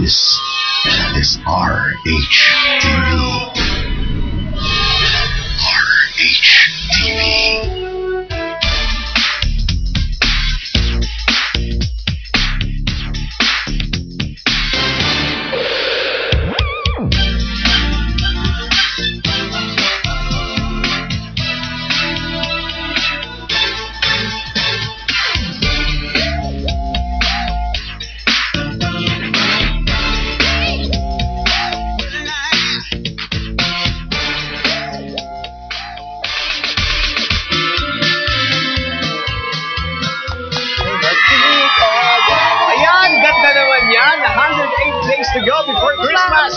This is RHTV. RHTV. Yan, 108 days to go before Christmas.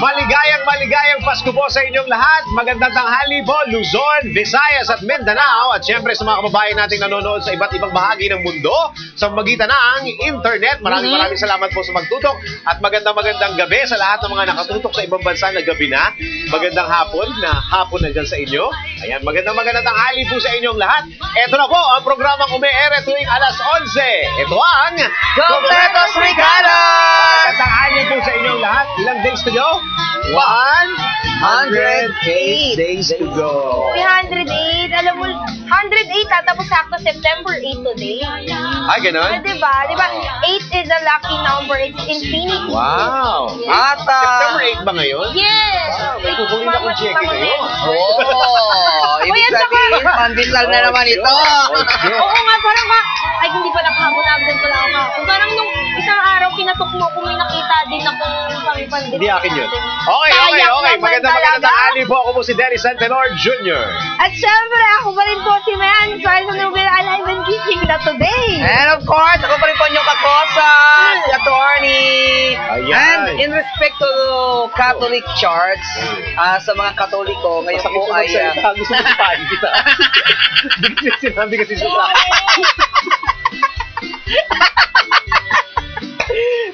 Maligayang Pasko po sa inyong lahat. Magandang tanghali po, Luzon, Visayas at Mindanao. At syempre sa mga kababayan nating nanonood sa iba't ibang bahagi ng mundo sa magitan ng internet. Maraming salamat po sa magtutok. At magandang gabi sa lahat ng mga nakatutok sa ibang bansa na gabi na. Magandang hapon na dyan sa inyo. Ayan, magandang tanghali po sa inyong lahat. Ito na po ang programang umi-ere tuwing alas 11. Ito ang Completos Regalos! Tanghali po sa inyong lahat. Ilang days to go? 108 days to go. 308. Alam mo, 108 tapos sakto September 8 today. Ay, ganun? Diba? 8 is a lucky number. It's infinity. Wow. At, September 8 ba ngayon? Yes. Wow, may kukunin akong check ngayon. Ibig sabihin, pandesal na naman ito. Okay. Oo nga, parang ay hindi pa nakahapon ko lang ako. Parang nung isang araw, pinatok mo kung may nakita din akong pandesal. Hindi akin yun. Okay. Magandang tanghali po. Ako po si Dennis Santenor Jr. At syempre, ako pa rin po si Man. Sorry sa Nubel Alive and Kicking na today. And of course, ako pa rin po yung kakosa, si Attorney. Ayan. And in respect to Catholic Church, sa mga Katoliko, ngayon po ay... Gusto mo sipahin kita. Sinabi kasi sa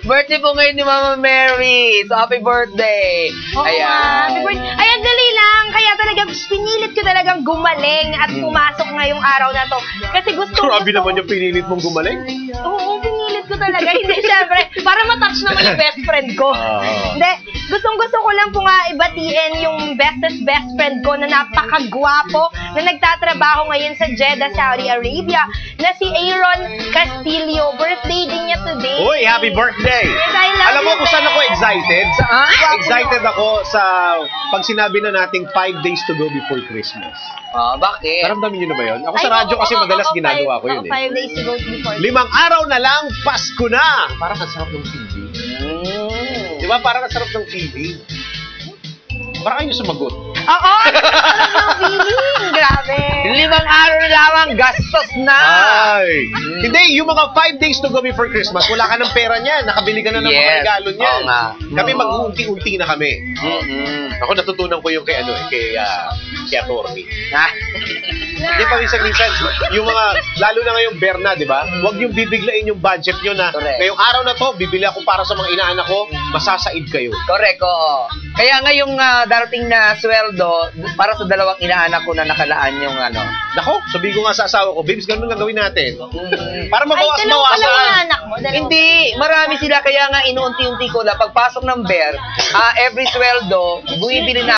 birthday po ngayon ni Mama Mary. So, happy birthday. Happy birthday. Ayan, dali lang. Kaya talagang pinilit ko talagang gumaling at pumasok ngayong araw na to. Kasi gusto ko... Grabe naman yung pinilit mong gumaling. Oo, pinilit ko talaga. Hindi, syempre, para matouch naman yung best friend ko. Hindi, gustong-gusto ko lang po nga ibatiin yung best friend ko na napakagwapo na nagtatrabaho ngayon sa Jeddah, Saudi Arabia, na si Aaron Castillo. Birthday din niya today. Uy, happy birthday! Yes, I love Alam mo you, kung saan ako excited? Excited Wow. ako sa pag sinabi na nating 5 days to go before Christmas. Bakit? Naramdamin niyo na ba yun? Ako sa radyo kasi madalas ginagawa ko yun eh. 5 days to go before. 5 araw na lang, Pasko na! Parang ang sarap ng TV. Di ba? Parang ang sarap ng TV. Parang kayo sumagot. Oo! Ang feeling! Grabe! 5 araw na lamang, gastos na! Ay! Hindi, yung mga 5 days to go before Christmas, wala ka ng pera niyan. Nakabili ka na ng mga regalo niyan. Oo nga. Kami mag-unti-unti na kami. Ako natutunan ko yung kay Attorney. Hindi pa minsan, yung mga, lalo na ngayong Berna, di ba? Huwag yung bibiglain yung budget nyo na, ngayong araw na to, bibili ako para sa mga inaanak ko, masasaid kayo. Correct, oo. Kaya ngayong darating na sweldo, para sa 2 inaanak ko na nakalaan yung Nako, sabi ko nga sa asawa ko, babes, ganun lang gawin natin. Para Ay, dalawa pala mabawas-bawasan. yung anak mo? Hindi, marami sila. Kaya nga inuunti-unti ko na pagpasok ng every sweldo, buibili na